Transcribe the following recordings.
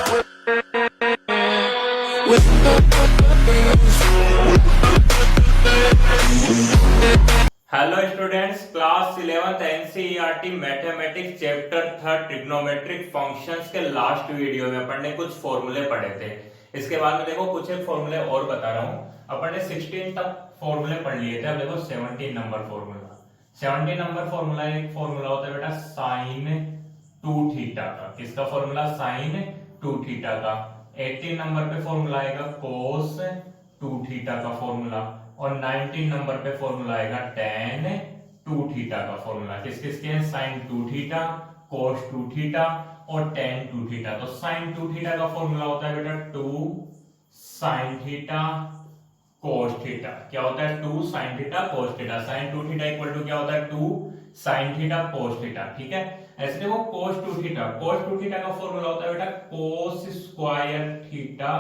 Hello students, class 11th NCERT mathematics chapter 3 trigonometric functions के last video में अपन ने कुछ फॉर्मूले पढ़े थे। इसके बाद में देखो कुछ एक फॉर्मूले और बता रहा हूँ। अपन ने 16 तक फॉर्मूले पढ़ लिए थे। अब देखो 17 नंबर फॉर्मूला। 17 नंबर फॉर्मूला एक फॉर्मूला होता है बेटा साइन 2 थीटा का। किसका फॉर्मूला? साइन 2 थीटा का। 18 नंबर पे फॉर्मूला आएगा कोस 2 थीटा का फॉर्मूला। और 19 नंबर पे फॉर्मूला आएगा tan 2 थीटा का फॉर्मूला। किस किसके हैं? sin 2 थीटा, cos 2 थीटा और tan 2 थीटा। तो sin 2 थीटा का फॉर्मूला होता है बेटा 2 sin थीटा cos थीटा। क्या होता है? 2 sin theta cos theta. sin 2 theta equal to क्या होता है? 2 sin थीटा cos थीटा। ठीक है, ऐसे देखो cos 2 थीटा। cos 2 थीटा का फॉर्मूला होता है बेटा cos square theta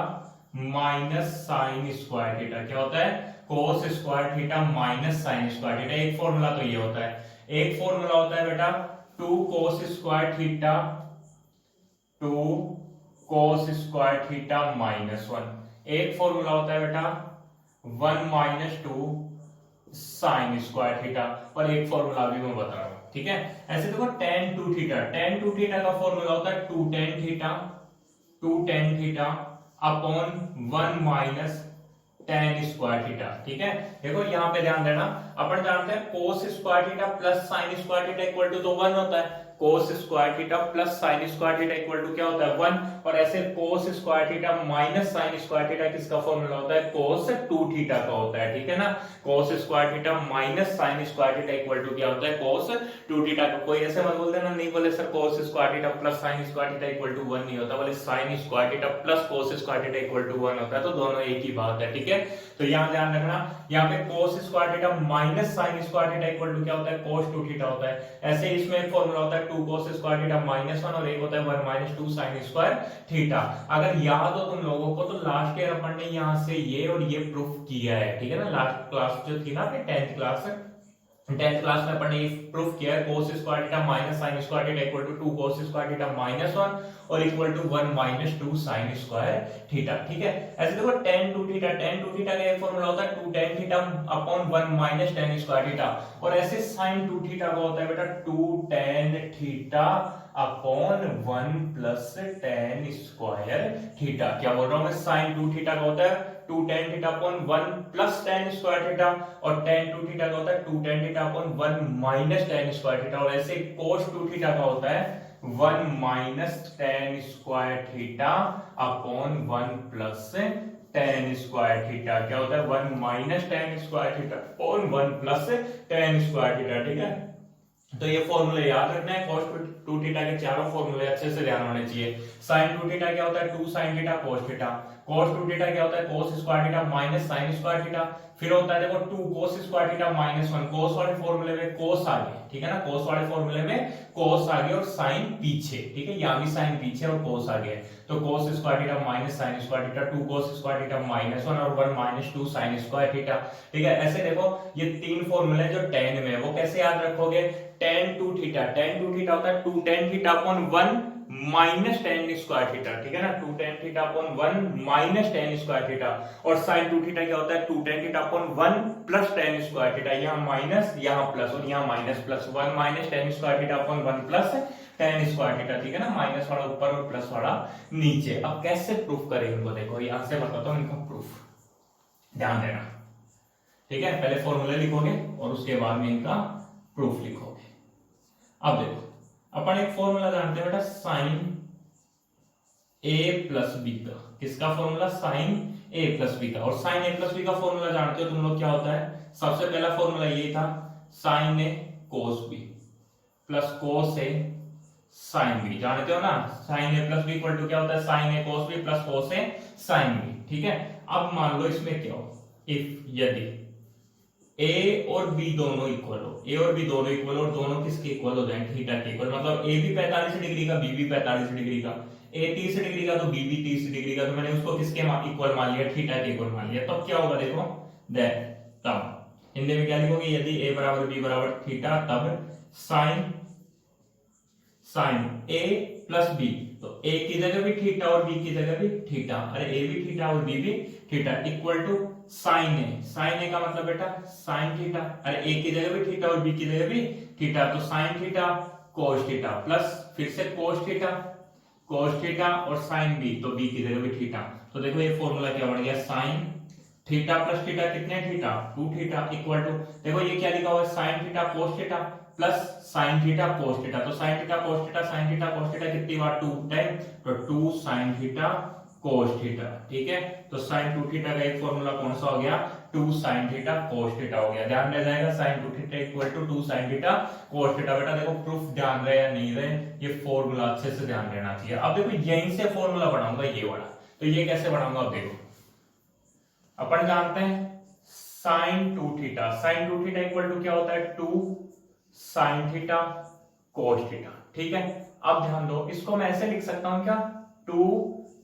minus sin square theta. क्या होता है? cos square theta minus sin square theta. एक फॉर्मूला तो ये होता है। एक फॉर्मूला होता है बेटा 2 cos square theta 2 cos square theta minus 1। एक फॉर्मूला होता है बेटा 1 माइनस 2 sin स्क्वायर थीटा। और एक फॉर्मूला भी मैं बता रहा हूं। ठीक है, ऐसे देखो tan 2 थीटा। tan 2 थीटा का फॉर्मूला होता है 2 tan theta 2 tan theta upon 1 minus tan square theta. ठीक है, देखो यहां पे ध्यान देना। अपन जानते हैं cos square theta plus sin square theta equal to तो 1 होता है। cos square theta plus sin square theta equal to क्या होता है? 1। और ऐसे cos square theta minus sin square theta किसका फॉर्मूला होता है? cos 2 थीटा का होता है। ठीक है ना, cos square theta minus sin square theta equal to क्या होता है? cos 2 थीटा का। कोई ऐसे मत बोल देना, नहीं बोले sir cos square theta plus sin square theta equal to 1 नहीं होता, बोले sin square theta plus cos square theta equal to 1 होता है। तो दोनों एक ही बात है। ठीक है, तो यहां ध्यान रखना, यहाँ पे cos square theta minus sin square theta equal to क्या होता है? cos 2 थीटा होता है। ऐसे इसमें एक फॉर्मूला होता है 2 cos स्क्वायर थीटा माइनस 1 और एक होता है 1 माइनस 2 sin स्क्वायर थीटा। अगर याद हो तुम लोगों को तो लास्ट ईयर अपन ने यहाँ से ये और ये प्रूफ किया है। ठीक है ना, लास्ट क्लास जो थी ना अपनी 10th क्लास है, 10th क्लास में अपन ने प्रूफ किया है cos square theta minus sin square theta equal to 2 cos square theta minus 1 और equal to 1 minus 2 sin square theta. ठीक है, ऐसे देखो tan 2 थीटा। tan 2 थीटा का एक फॉर्मूला होता है 2 tan theta upon 1 minus tan square theta. और ऐसे sin 2 थीटा का होता है बेटा 2 tan theta upon 1 plus tan square theta. क्या बोल रहा हूं मैं? sin 2 थीटा का होता है 2 tan theta upon 1 plus tan square theta और tan 2 थीटा का होता है 2 tan theta upon 1 minus tan square theta. और ऐसे cos 2 थीटा का होता है 1 minus tan square theta upon 1 plus tan square theta. क्या होता है? 1 minus tan square theta upon 1 plus tan square theta. ठीक है, तो ये फॉर्मूले याद रखना है। cos 2 थीटा के चारों फॉर्मूले अच्छे से ध्यान होने चाहिए। sin 2 थीटा क्या होता है? 2 sin theta cos theta. cos 2 theta क्या होता है? cos square theta minus sin square theta. फिर होता है देखो 2 cos square theta minus 1। cos वाले फॉर्मूले में cos आ गया। ठीक है ना, cos वाले फॉर्मूले में cos आ गया और sin पीछे। ठीक है, यहां भी sin पीछे और cos आ गया। तो cos square theta minus sin square theta 2 cos square theta minus 1 और 1 माइनस 2 sin स्क्वायर थीटा। ठीक है, ऐसे देखो ये तीन फॉर्मूले जो tan में है वो कैसे याद रखोगे? tan 2 theta. tan 2 थीटा होता है 2 tan theta upon 1 minus tan square theta. ठीक है ना, 2 tan theta upon 1 minus tan square theta. और sin 2 थीटा क्या होता है? 2 tan theta upon 1 plus tan square theta. यहाँ माइनस यहाँ प्लस और यहाँ minus plus 1 minus tan square theta upon 1 plus tan square theta. ठीक है ना, माइनस वाला ऊपर और प्लस वाला नीचे। अब कैसे प्रूफ करेंगे इनको? देखो यहां से बताता हूं इनका प्रूफ, ध्यान देना। ठीक है, पहले फॉर्मूले लिखोगे और उसके बाद में इनका प्रूफ लिखोगे। अब देखो अपन एक फॉर्मूला जानते हैं बेटा साइन a प्लस बी का। किसका formula? Sine a plus B का। और साइन a प्लस बी का फॉर्मूला जानते हो तुम लोग क्या होता है? सबसे पहला फॉर्मूला ये था sine a cos b plus cos a sine b। जानते हो ना, sine a plus B equal to क्या होता है? Sine a cos b plus cos a sine b। ठीक है, अब मान लो इसमें क्या हो, इफ यदि a और b दोनों इक्वल हो, a और b दोनों इक्वल और दोनों किसके इक्वल हो जाए? थीटा के इक्वल। मतलब a भी 45 डिग्री का, b भी 45 डिग्री का, a 30 डिग्री का तो b भी 30 डिग्री का। तो मैंने उसको किसके इक्वल मान लिया? थीटा के इक्वल मान लिया। तब क्या होगा देखो, तब हिंदी में क्या लिखोगे? यदि a बराबर b बराबर थीटा तब साइन a प्लस b तो ए की जगह भी थीटा और बी की जगह भी थीटा, अरे ए भी थीटा और बी भी theta, equal to sine A. Sine A का मतलब बेटा साइन थीटा, अरे ए की जगह भी थीटा और बी की जगह भी थीटा, तो sine theta cos theta plus फिर से कोस थीटा और साइन बी, तो बी की जगह भी थीटा। तो देखो ये फॉर्मूला क्या बन गया, साइन थीटा प्लस थीटा कितने थीटा 2 थीटा, इक्वल टू देखो ये क्या लिखा हुआ है sine theta cos theta plus sine theta cos theta, तो sine theta cos theta sine theta cos theta कितनी बार 2 टाइम, तो 2 साइन थीटा कोस थीटा, ठीक है। तो साइन 2 थीटा का एक फॉर्मूला कौन सा हो गया, 2 साइन थीटा कोस थीटा हो गया। ध्यान रह जाएगा sine 2 theta equal to 2 sine theta cos theta. बेटा देखो प्रूफ ध्यान रहे या नहीं रहे, ये फॉर्मूला अच्छे से ध्यान रहना चाहिए। अब देखो यहीं से फॉर्मूला बनाऊंगा ये वाला, तो ये कैसे बनाऊंगा, अब देखो अपन जानते हैं sine 2 theta, sine 2 theta equal to क्या होता है 2 साइन थीटा कोस थीटा, ठीक है। अब ध्यान दो, इसको मैं ऐसे लिख सकता हूं क्या 2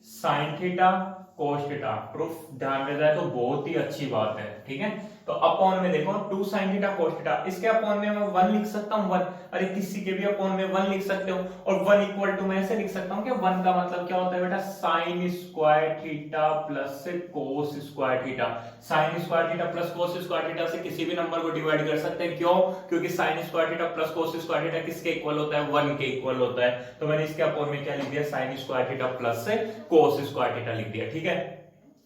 sine theta cos theta, proof ध्यान में जाए तो बहुत ही अच्छी बात है, ठीक है। तो अपॉन में देखो 2 साइन थीटा कोस थीटा, इसके अपॉन में मैं 1 लिख सकता हूं 1, अरे किसी के भी अपॉन में 1 लिख सकते हो, और 1 इक्वल टू मैं ऐसे लिख सकता हूं कि 1 का मतलब क्या होता है बेटा sign square theta plus cos square theta. Sign square theta plus cos square theta से किसी भी नंबर को डिवाइड कर सकते हैं, क्यों, क्योंकि sign square theta plus cos square theta किसके इक्वल होता है 1 के इक्वल होता है। तो मैंने इसके अपॉन में क्या लिख दिया sign square theta plus cos square theta लिख दिया, ठीक है।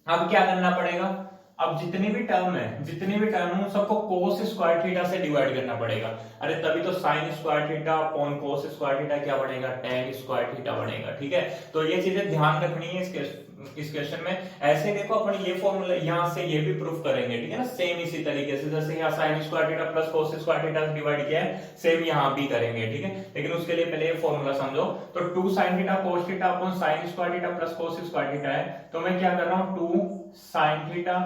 अब क्या करना पड़ेगा, अब जितनी भी टर्म है सबको कोस स्क्वायर थीटा से डिवाइड करना पड़ेगा, अरे तभी तो sign square theta upon cos square theta क्या बनेगा tan स्क्वायर थीटा बनेगा, ठीक है। तो ये चीजें ध्यान रखनी है इस क्वेश्चन में। ऐसे देखो अपन ये फॉर्मूला यहां से ये भी प्रूफ करेंगे, ठीक है ना, सेम इसी तरीके से जैसे यहाँ sign square theta plus cos square theta से डिवाइड किया है, सेम यहाँ भी करेंगे, ठीक है। लेकिन उसके लिए पहले ये फॉर्मूला समझो। तो 2 sine theta cos theta upon sine square theta plus cos square theta है, तो मैं क्या कर रहा हूँ 2 साइन थीटा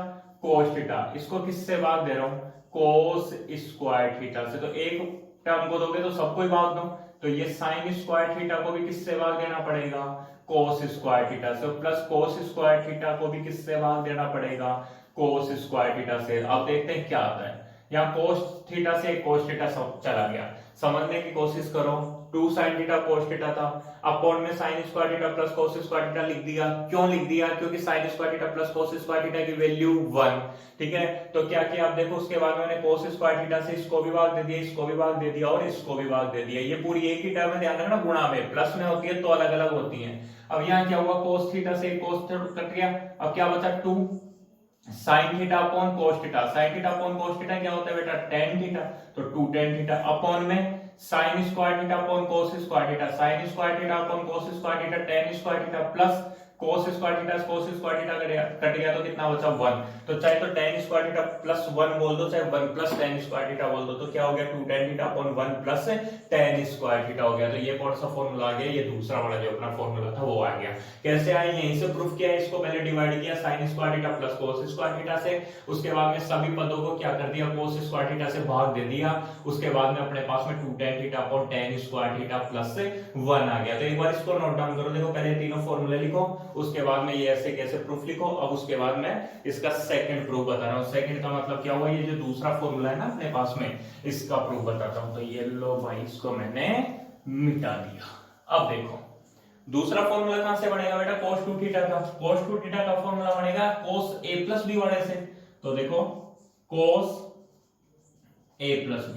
कोस थीटा, इसको किससे भाग दे रहा हूं कोस स्क्वायर थीटा से, तो एक टर्म को दोगे तो सबको ही भाग दो, तो ये साइन स्क्वायर थीटा को भी किससे भाग देना पड़ेगा कोस स्क्वायर थीटा से, प्लस कोस स्क्वायर थीटा को भी किससे भाग देना पड़ेगा कोस स्क्वायर थीटा से। अब देखते हैं क्या आता है, यहाँ कोस थीटा से कोस थीटा सब चला गया, समझने की कोशिश करो। 2 साइन थीटा कोस थीटा था, अपॉन में sign square theta plus cos square theta लिख दिया, क्यों लिख दिया, क्योंकि sign square theta plus cos square theta की वैल्यू 1, ठीक है। तो क्या किया, आप देखो उसके बाद मैंने कोस स्क्वायर थीटा से इसको भी भाग दे दिया, इसको भी भाग दे दिया और इसको भी भाग दे दिया। ये पूरी एक ही टर्म है, ध्यान रखना गुणा में, प्लस में होती है तो अलग अलग होती है। अब यहाँ क्या हुआ कोस थीटा से कोस कट गया, अब क्या बचा 2 साइन थीटा अपॉन कोस theta, sine theta upon cos theta क्या होता है बेटा tan थीटा, तो 2 tan थीटा अपॉन में sign square theta upon cos square theta, sign square theta upon cos square theta tan square theta plus cos square theta cos square theta cut गया तो कितना बचा 1, तो चाहे तो tan स्क्वायर थीटा प्लस 1 बोल दो, चाहे 1 प्लस tan स्क्वायर थीटा बोल दो, तो क्या हो गया 2 tan theta upon 1 plus tan square theta हो गया। तो ये कौन सा फॉर्मूला आ गया, ये दूसरा वाला जो अपना फॉर्मूला था वो आ गया। कैसे आया, यहीं से प्रूफ किया, इसको पहले डिवाइड किया sign square theta plus cos square theta से, उसके बाद में सभी पदों को क्या कर दिया कोस स्क्वायर थीटा से भाग दे दिया, उसके बाद में अपने पास में 2 tan theta upon tan square theta plus 1 आ गया। तो एक बार इसको नोट डाउन करो, देखो पहले तीनों फॉर्मूले लिखो, उसके बाद में ऐसे कैसे प्रूफ लिखो। अब उसके बाद मैं इसका सेकंड प्रूफ बता रहा हूं। सेकंड का मतलब क्या हुआ, ये जो दूसरा फॉर्मूला है ना अपने पास में, इसका प्रूफ बताता हूं। तो ये लो भाई, इसको मैंने मिटा दिया। अब देखो दूसरा फॉर्मूला कहां से बनेगा बेटा, cos 2 थीटा का। cos 2 थीटा का फॉर्मूला बनेगा cos a प्लस b वाले से। तो देखो cos a plus b,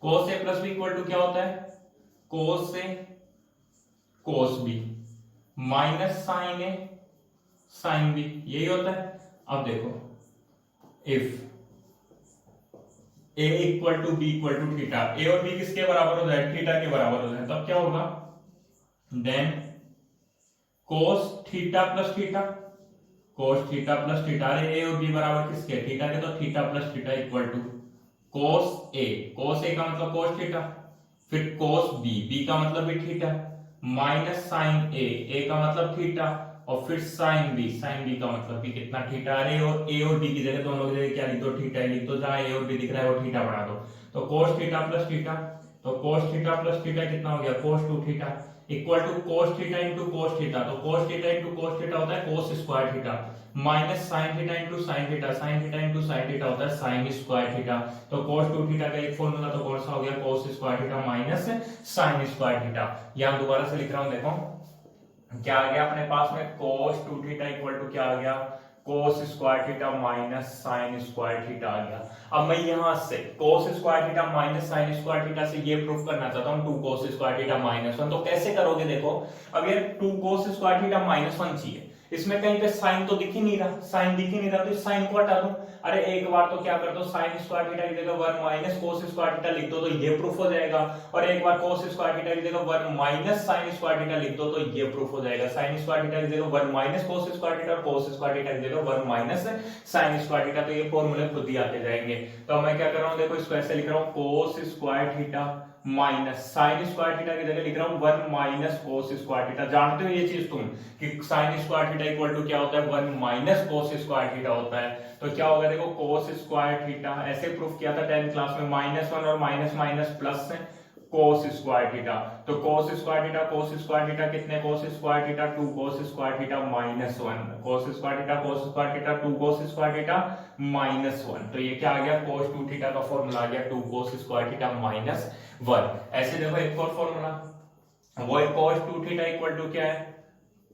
cos a plus b equal to क्या होता है cos a cos b minus sine a sine b, यही होता है। अब देखो if a equal to b equal to theta, a और b किसके बराबर हो जाए, थीटा के बराबर हो जाए, तब क्या होगा then cos theta plus theta, cos theta plus theta, अरे a और b बराबर किसके थीटा के, तो theta plus theta equal to cos a, cos a का मतलब cos थीटा, फिर cos b, b का मतलब भी theta, minus sine a, a का मतलब थीटा, और फिर साइन b, साइन b का मतलब भी कितना थीटा, अरे और a और b की जगह दोनों की जगह क्या लिख दो थीटा ही लिख दो, जहां a और b दिख रहा है वो थीटा बना दो। तो cos थीटा प्लस थीटा, तो cos थीटा प्लस थीटा कितना हो गया cos 2 theta equal to cos theta into cos theta, तो cos theta into cos theta होता है cos square theta, minus sine theta into sine theta, sine theta into sine theta होता है sine square theta. तो cos 2 theta का एक formula तो कौन सा हो गया cos square theta minus sine square theta. यहां दोबारा से लिख रहा हूं, देखो क्या आ गया अपने पास में cos 2 थीटा इक्वल टू क्या आ गया cos square theta minus sine square theta आ गया। अब मैं यहां से cos square theta minus sine square theta से ये प्रूफ करना चाहता हूं 2 cos स्क्वायर थीटा माइनस 1। तो कैसे करोगे देखो, अब ये 2 cos स्क्वायर थीटा माइनस 1 चाहिए, इसमें कहीं पे साइन तो दिख ही नहीं रहा, साइन दिख ही नहीं रहा, तो इस साइन को हटा दूं। अरे एक बार तो क्या कर दो साइन स्क्वायर थीटा की जगह 1 माइनस cos स्क्वायर थीटा लिख दो तो ये प्रूफ हो जाएगा, और एक बार cos स्क्वायर थीटा की जगह 1 माइनस sin स्क्वायर थीटा लिख दो तो ये प्रूफ हो जाएगा। sin स्क्वायर थीटा की जगह 1 माइनस cos स्क्वायर थीटा और cos स्क्वायर थीटा की जगह 1 माइनस sin स्क्वायर थीटा, तो ये फॉर्मूले खुद ही आते जाएंगे। तो मैं क्या कर रहा हूं देखो, इसको ऐसे लिख रहा हूं cos square theta minus sin square theta की जगह लिख रहा हूं 1 माइनस cos स्क्वायर थीटा। जानते हो ये चीज तुम कि sin square theta equal to क्या होता है 1 माइनस cos स्क्वायर थीटा होता है। तो क्या होगा देखो cos स्क्वायर थीटा ऐसे प्रूफ किया था 10th क्लास में, -1 और minus minus plus cos square theta. तो cos स्क्वायर थीटा कितने cos square theta 2 cos square theta -1 cos square theta 2 cos square theta -1। तो ये क्या आ गया cos 2 थीटा का फॉर्मूला आ गया 2 cos स्क्वायर थीटा -1। ऐसे देखो एक और फॉर्मूला, वो cos 2 थीटा इक्वल टू क्या है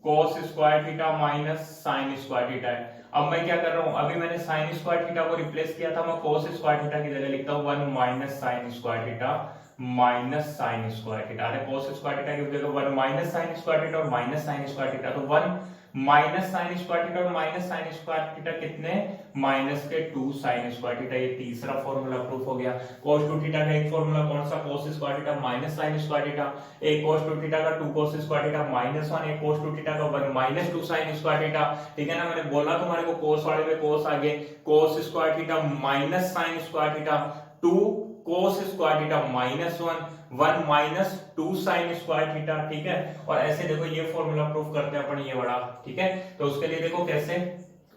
cos square theta minus sin square theta है। अब मैं क्या कर रहा हूं, अभी मैंने sin स्क्वायर थीटा को रिप्लेस किया था, मैं cos स्क्वायर थीटा की जगह लिखता हूं 1 minus sin square theta minus sin square theta. अरे cos स्क्वायर थीटा की जगह 1 माइनस sin स्क्वायर थीटा और माइनस sin स्क्वायर थीटा, तो 1 माइनस sin स्क्वायर थीटा और माइनस sin स्क्वायर थीटा कितने माइनस के 2 sin स्क्वायर थीटा। ये तीसरा फॉर्मूला प्रूफ हो गया। cos 2 थीटा का एक फॉर्मूला कौन सा cos square theta minus sin square theta, एक cos 2 थीटा का 2 cos स्क्वायर थीटा -1, एक cos 2 थीटा का 1 माइनस 2 sin स्क्वायर थीटा। ठीक है ना, मैंने बोला तुम्हारे को cos वाले में cos आगे, cos square theta minus sin square theta 2 cos square theta -1 1 minus 2 sin square theta. ठीक है, और ऐसे देखो ये फॉर्मूला प्रूफ करते हैं अपन ये बड़ा। ठीक है, तो उसके लिए देखो कैसे,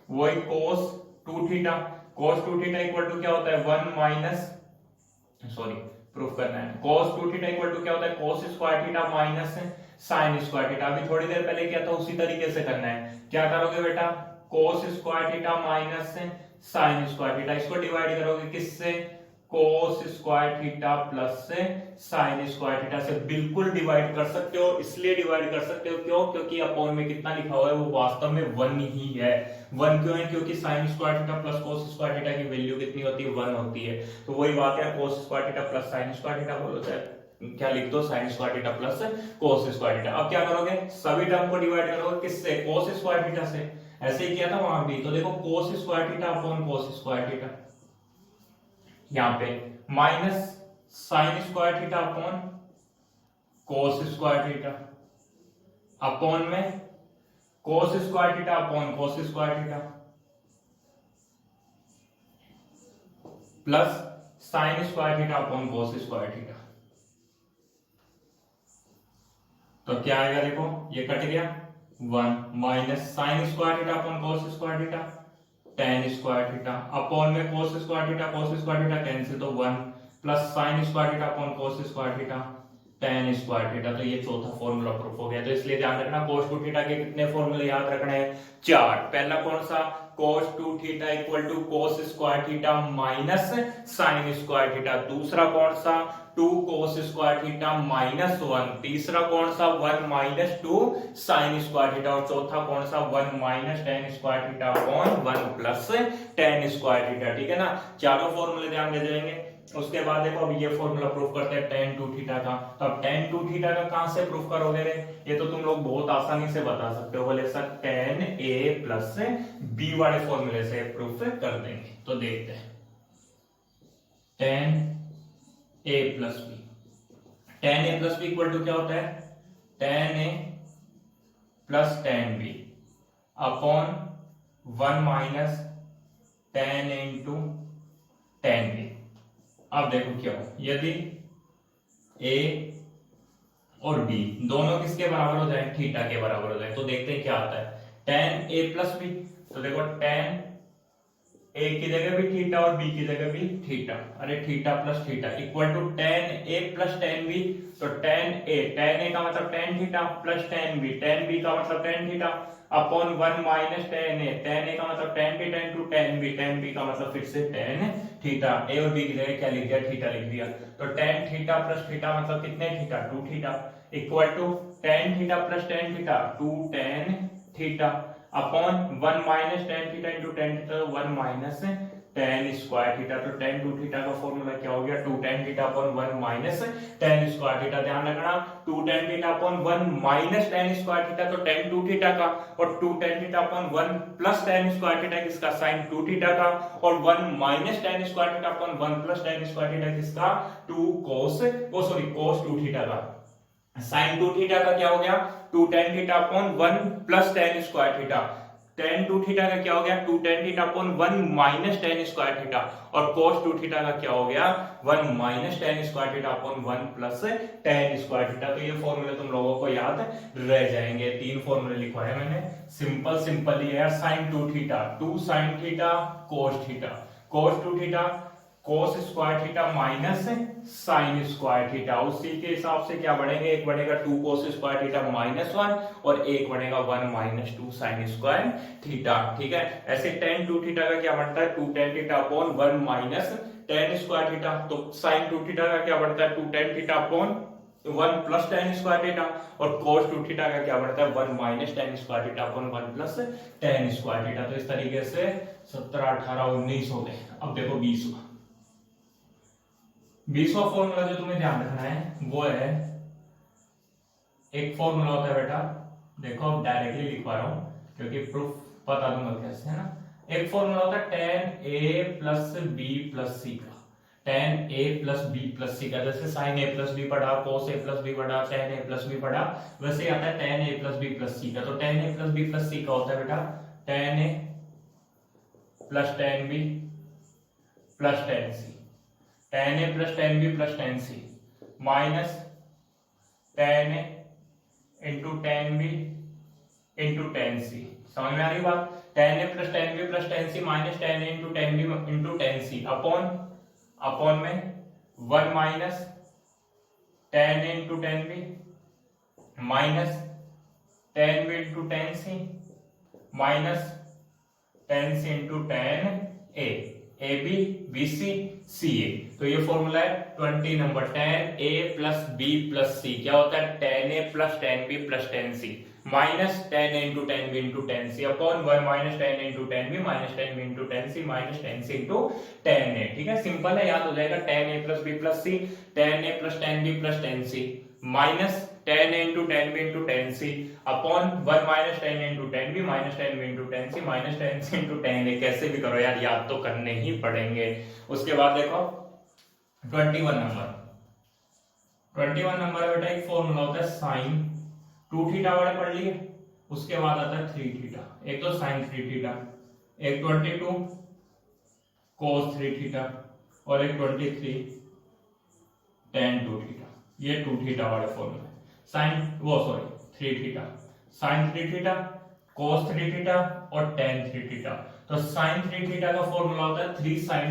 वही cos 2 थीटा इक्वल टू क्या होता है 1 माइनस, सॉरी प्रूफ करना है, cos 2 थीटा इक्वल टू क्या होता है cos square theta minus sin square theta. अभी थोड़ी देर पहले किया था उसी तरीके से करना है। क्या करोगे बेटा, cos square theta minus sin square theta, इसको डिवाइड करोगे किससे cos square theta plus sin square theta से। बिल्कुल डिवाइड कर सकते हो, इसलिए डिवाइड कर सकते हो क्यों, क्योंकि अपॉन में कितना लिखा हुआ है वो वास्तव में 1 ही है। 1 क्यों है, क्योंकि sin square theta plus cos square theta की वैल्यू कितनी होती है 1 होती है। तो वही बात है cos square theta plus sin square theta बोलो, चाहे क्या लिख दो sin square theta plus cos square theta. अब क्या करोगे, सभी टर्म को डिवाइड करोगे किससे cos स्क्वायर थीटा से, ऐसे ही किया था वहां भी। तो देखो cos square theta upon cos square theta, यहाँ पे minus sine square theta upon cos square theta, upon में cos square theta upon cos square theta, plus sine square theta upon cos square theta. तो क्या आएगा देखो, ये cut गया 1 minus sine square theta upon cos square theta tan square theta, upon में cos square theta cancel तो 1 plus sin square theta upon cos square theta tan square theta. तो ये चौथा फॉर्मूला प्रूफ हो गया। तो इसलिए ध्यान रखना cos 2 थीटा के कितने फॉर्मूले याद रखने हैं, 4। पहला कौन सा cos 2 theta equal to cos square theta minus sin square theta, दूसरा कौन सा 2 cos स्क्वायर थीटा -1, तीसरा कौन सा 1 माइनस 2 sin स्क्वायर थीटा, और चौथा कौन सा 1 minus tan square theta upon 1 plus tan square theta. ठीक है ना, चारों फॉर्मूले ध्यान दे जाएंगे। उसके बाद देखो अब ये फॉर्मूला प्रूफ करते हैं tan 2 थीटा का। तो अब tan 2 थीटा का कहां से प्रूफ करोगे रे, ये तो तुम लोग बहुत आसानी से बता सकते हो, बोले sir tan a plus b वाले फॉर्मूले से प्रूफ कर देंगे। तो देखते हैं tan a plus b, tan a plus b equal to क्या होता है tan a plus tan b upon 1 minus tan a into tan b। अब देखो क्या हो, यदि a और b दोनों किसके बराबर हो जाए, थीटा के बराबर हो जाए, तो देखते हैं क्या आता है tan a प्लस b। तो देखो tan a की जगह भी थीटा और b की जगह भी थीटा, अरे theta plus theta equal to tan a plus tan b। तो tan a का मतलब tan theta plus tan b का मतलब tan theta upon 1 minus tan a का मतलब tan theta into tan b का मतलब फिर से tan थीटा। a और b की जगह क्या लिख दिया, थीटा लिख दिया। तो tan थीटा प्लस थीटा मतलब कितने theta 2 theta. Equal to tan theta plus tan theta 2 tan theta upon 1 minus tan theta into tan theta 1 minus tan square theta. तो टेन टू थीटा का फॉर्मूला क्या हो गया 2 tan theta upon 1 minus tan square theta. ध्यान रखना 2 tan theta upon 1 minus tan square theta तो tan two theta का, और 2 tan theta upon 1 plus ten square theta किसका साइन 2 थीटा का, और 1 minus tan square theta upon 1 plus ten square theta किसका 2 कोस कोस 2 theta का। साइन 2 थीटा का क्या हो गया 2 tan theta upon 1 plus ten square theta. Ten 2 theta का क्या हो गया 2 tan theta upon 1 minus tan square theta, और cos 2 थीटा का क्या हो गया 1 minus tan square theta upon 1 plus ten square theta. तो ये फॉर्मूले तुम लोगों को याद रह जाएंगे। 3 फॉर्मूले लिखवाए मैंने, सिंपल ही है। Sine 2 theta 2 sine theta cos theta, cos 2 theta cos square theta minus sine square theta. उसी के हिसाब से क्या बढ़ेंगे, एक बढ़ेगा 2 cos स्क्वायर थीटा माइनस 1 और एक बढ़ेगा 1 माइनस 2 साइन स्क्वायर थीटा। ठीक है, ऐसे टेन 2 थीटा का क्या बढ़ता है 2 tan theta upon 1 minus tan square theta. तो साइन 2 थीटा का क्या बढ़ता है 2 tan theta upon 1 plus ten square theta, और cos 2 थीटा का क्या बढ़ता है 1 minus tan square theta upon 1 plus ten square theta. तो इस तरीके से 17 18 19 हो गए। अब देखो 20वां फॉर्मूला जो तुम्हें ध्यान रखना है वो है, एक फॉर्मूला होता है बेटा, देखो डायरेक्टली लिखवा रहा हूं क्योंकि प्रूफ बता दूंगा कैसे, है ना। एक फॉर्मूला होता है tan a plus B plus C का, tan a plus B plus C का। जैसे sin a प्लस बी पढ़ा, cos a प्लस बी पढ़ा, tan a प्लस बी पढ़ा, वैसे आता है tan a plus B plus C का। तो tan a plus B plus C का होता है बेटा tan a plus tan b plus tan c, tan a plus tan b plus tan c minus tan a into tan b into tan c। समझ में आ रही बात। tan a plus tan b plus tan c minus tan a into tan b into tan c upon में 1 minus tan a into tan b minus tan b into tan c minus tan c into tan a, A B B C C A. तो ये formula है 20 number, tan a plus B plus C क्या होता है tan a plus tan b plus tan c minus tan a into tan b into tan c upon 1 minus tan a into tan b minus tan b into tan c minus tan c into tan a। ठीक है, simple है, याद हो जाएगा। tan a plus b plus c, tan a plus tan b plus tan c minus tan a into tan b into tan c upon 1 minus tan a into tan b minus tan b into tan c minus tan c into tan a। कैसे भी करो यार, याद तो करने ही पड़ेंगे। उसके बाद देखो 21 नंबर बेटा, एक फॉर्मूला होता है साइन 2 थीटा वाले पढ़ लिए, उसके बाद आता है 3 थीटा। एक तो साइन 3 थीटा, एक 22 cos 3 थीटा और एक 23 tan 2 थीटा। ये 2 थीटा वाले formula. Sine 3 theta, sine 3 theta cos 3 theta और tan 3 थीटा। तो साइन 3 थीटा का फॉर्मूला होता है 3 sin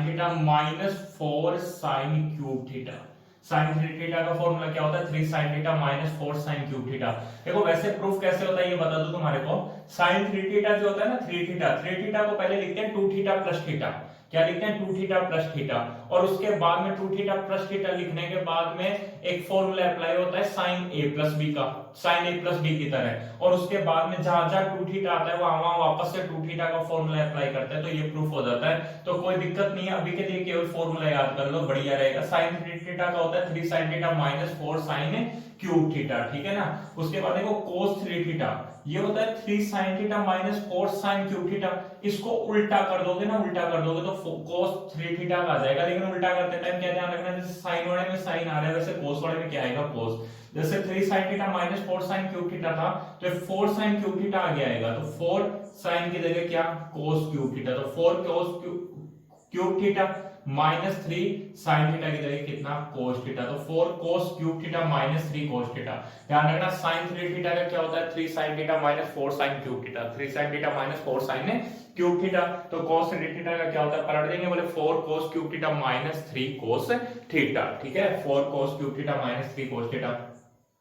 theta minus 4 sin cube theta. Sine 3 theta का फॉर्मूला क्या होता है 3 sin theta minus 4 sin cube theta. देखो वैसे प्रूफ कैसे होता है ये बता दो तुम्हारे को। साइन 3 थीटा जो होता है ना 3 थीटा को पहले लिखते हैं 2 थीटा प्लस थीटा। क्या लिखते हैं 2 थीटा प्लस थीटा, और उसके बाद में 2 थीटा प्लस थीटा लिखने के बाद में एक फॉर्मूला अप्लाई होता है साइन a प्लस b का, साइन a प्लस b की तरह, और उसके बाद में जहां जहां 2 थीटा आता है वहां वापस से 2 थीटा का फॉर्मूला अप्लाई करते हैं। तो ये प्रूफ हो जाता है, तो कोई दिक्कत नहीं है। अभी के लिए केवल फॉर्मूला याद कर लो, बढ़िया रहेगा। साइन 3 थीटा का होता है 3 sin theta minus 4 sin cube theta. ठीक है ना। उसके बाद देखो cos 3 थीटा, ये होता है 3 sin theta minus 4 sin cube theta. इसको उल्टा कर दोगे ना, उल्टा कर दोगे तो cos 3 थीटा का आ जाएगा। लेकिन उल्टा करते टाइम क्या ध्यान रखना, जैसे साइन वाले में साइन आ रहा है वैसे cos वाले में क्या आएगा cos। जैसे 3 sin theta minus 4 sin cube theta था तो 4 sin क्यूब थीटा आगे आएगा, तो 4 sin की जगह क्या cos क्यूब थीटा। तो 4 cos cube theta minus 3 sin theta की जगह कितना cos थीटा। तो 4 cos cube theta minus 3 cos theta. ध्यान रखना sin 3 थीटा का क्या होता है 3 sin theta minus 4 sin cube theta. 3 sin theta minus 4 sin cube theta. तो cos 3 थीटा का क्या होता है पलट देंगे, बोले 4 cos cube theta minus 3 cos theta. ठीक है, 4 cos cube theta minus 3 cos theta.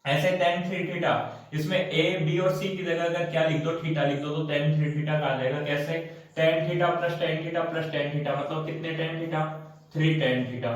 ऐसे tan 3 थीटा, इसमें a b और c की जगह अगर क्या लिख दो थीटा लिख दो तो tan 3 थीटा का आ जाएगा। कैसे tan theta plus tan theta plus tan theta मतलब कितने tan theta 3 tan theta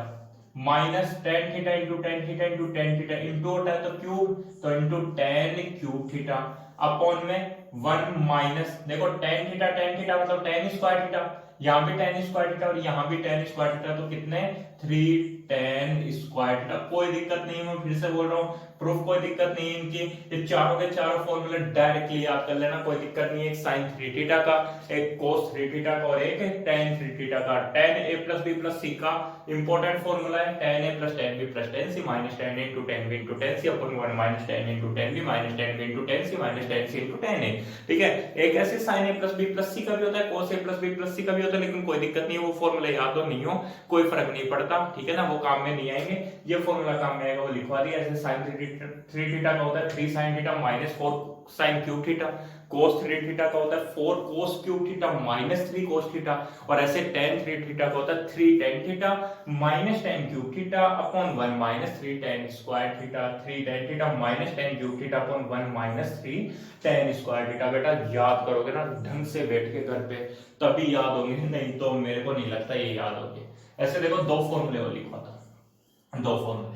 minus tan theta into tan theta into tan theta into होता है तो क्यूब, तो into ten cube theta upon में वन माइनस, देखो टेन थीटा मतलब ten square theta, यहाँ भी टेन स्क्वायर थीटा और यहाँ भी टेन स्क्वायर थीटा, तो कितने थ्री टेन स्क्वायर थीटा। कोई दिक्कत नहीं है, मैं फिर से बोल रहा हूँ, प्रूफ कोई दिक्कत नहीं है इनकी, ये चारों के चारों फॉर्मूले डायरेक्टली याद कर लेना, कोई दिक्कत नहीं है। एक साइन थ्री थीटा का, एक कोस थ्री थीटा का और एक टेन थ्री थीटा का। Tan A plus B plus C का इंपॉर्टेंट फॉर्मूला है tan A plus tan B plus tan C minus tan into tan B into tan C upon one minus tan into tan B minus tan B into tan C minus tan C into tan A. ठीक है, एक ऐसे sine A plus B plus C का भी होता है, cos A plus B plus C का भी होता है, लेकिन कोई दिक्कत नहीं है, वो फॉर्मूला याद हो नहीं हो कोई फर्क नहीं पड़ता। ठीक है ना, वो काम में नहीं आएंगे, ये फॉर्मूला काम में आएगा, वो लिखवा दिया। ऐसे साइन थ्री थीटा का होता है three sine theta minus four sine cube theta, cos three theta का होता है four cos cube theta minus three cos theta, और ऐसे टेन थ्री थीटा का होता है three tan theta minus ten cube theta upon one minus three ten square theta, three tan theta minus ten cube theta upon one minus three ten square theta. बेटा याद करोगे ना ढंग से बैठ के घर पे तभी याद होंगे, नहीं तो मेरे को नहीं लगता ये याद होंगे। ऐसे देखो दो फॉर्मूले वो लिखा था, दो फॉर्मूले,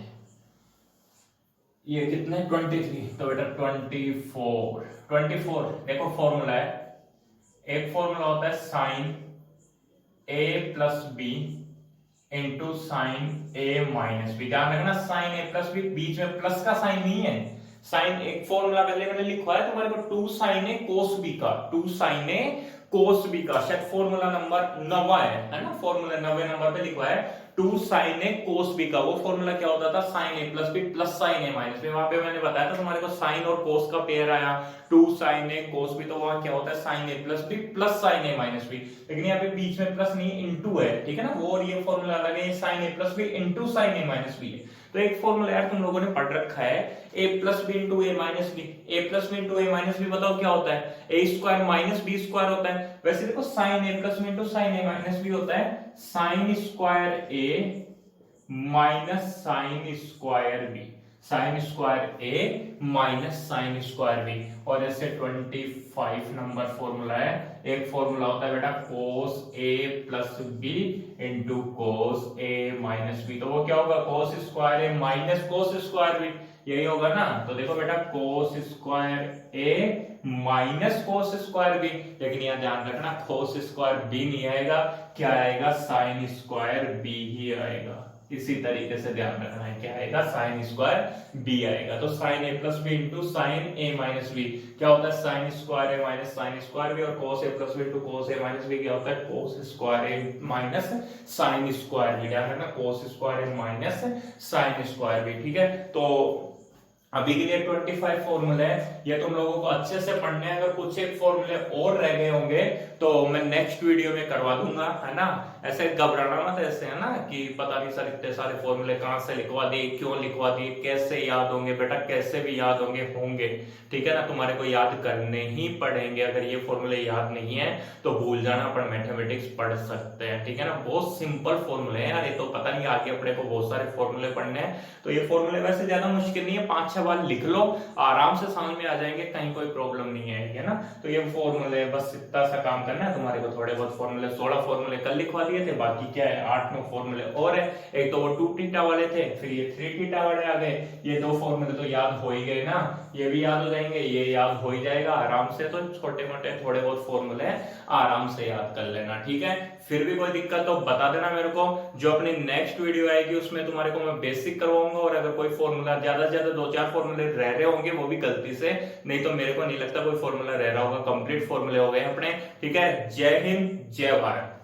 ये कितने 23, तो बेटा 24 देखो फॉर्मूला है, एक फॉर्मूला होता है sine A plus B into sine A minus B. ध्यान रखना साइन ए प्लस बी, बीच में प्लस का साइन नहीं है। साइन एक फॉर्मूला पहले मैंने लिखवा है तुम्हारे को two sine A cos B का, two sine A cos B का, शायद फॉर्मूला नंबर 9 है ना, फॉर्मूला 9 नंबर पे लिखवा है two sine A cos B का। वो फॉर्मूला क्या होता था, sine A plus B plus sine A minus B. वहां पे मैंने बताया था तुम्हारे को साइन और कोस का पेयर आया, two sine A cos B, तो वहां क्या होता है sine A plus B plus sine A minus B. लेकिन यहाँ पे बीच में प्लस नहीं इंटू है, ठीक है ना, वो और ये फॉर्मूला अलग है, sine A plus B into sine A minus B है। तो एक फॉर्मूला यार तुम लोगों ने पढ़ रखा है, A plus B into A minus B, A plus B into A minus B, बताओ क्या होता है, A square minus B square होता है। वैसे देखो sine A plus B into sine A minus B होता है sine square A minus sine square B, sine square A minus sine square B. और जैसे 25 नंबर फॉर्मूला है, एक फॉर्मूला होता है बेटा कोस A plus B into cos A minus B, तो वो क्या होगा cos square A minus cos square B, यही होगा ना। तो देखो बेटा cos square A minus cos square B, लेकिन यहां ध्यान रखना कोस स्क्वायर बी नहीं आएगा, क्या आएगा साइन स्क्वायर बी ही आएगा। इसी तरीके से ध्यान रखना है, क्या आएगा साइन स्क्वायर बी आएगा। तो sign A plus B into sine A minus B क्या होता है sine square A minus sine square B, और कोस A plus B into cos A minus B क्या होता है cos square A minus sine square B. ध्यान रखना cos square A minus sine square B. ठीक है, तो अभी के लिए 25 फॉर्मूले हैं, ये तुम लोगों को अच्छे से पढ़ने हैं। अगर कुछ एक फॉर्मूले और रह गए होंगे तो मैं नेक्स्ट वीडियो में करवा दूंगा, है ना। ऐसे घबराना मत, ऐसे है ना कि पता नहीं सर इतने सारे फॉर्मूले कहां से लिखवा दिए, क्यों लिखवा दिए, कैसे याद होंगे। बेटा कैसे भी याद होंगे, ठीक है ना, तुम्हारे को याद करने ही पड़ेंगे। अगर ये फॉर्मूले याद नहीं है तो भूल जाना, अपन मैथमेटिक्स पढ़ सकते हैं, ठीक है ना। बहुत सिंपल फॉर्मूले हैं यार, ये तो पता नहीं आगे अपने को बहुत सारे फॉर्मूले पढ़ने हैं। तो ये फॉर्मूले वैसे ज्यादा मुश्किल नहीं है, 5-6 बार लिख लो आराम से समझ में आ जाएंगे, कहीं कोई प्रॉब्लम नहीं आएगी, है ना। तो ये फॉर्मूले बस इतना सा काम करना है तुम्हारे को। थोड़े बहुत फॉर्मूले 16 फॉर्मूले कल लिखवा दिए थे, बाकी क्या है 8-9 फॉर्मूले और है। एक तो वो 2 थीटा वाले थे, फिर ये 3 थीटा वाले आ गए। ये 2 फॉर्मूले तो याद हो ही गए ना, ये भी याद हो जाएंगे, ये याद हो ही जाएगा आराम से। तो छोटे मोटे थोड़े बहुत फॉर्मूले आराम से याद कर लेना, ठीक है। फिर भी कोई दिक्कत तो बता देना मेरे को, जो अपनी नेक्स्ट वीडियो आएगी उसमें तुम्हारे को मैं बेसिक करवाऊंगा। और अगर कोई फॉर्मूला ज्यादा से ज्यादा 2-4 फॉर्मूले रह रहे होंगे वो भी गलती से, नहीं तो मेरे को नहीं लगता कोई फॉर्मूला रह रहा होगा, कंप्लीट फॉर्मूले हो गए अपने, ठीक है। जय हिंद जय भारत।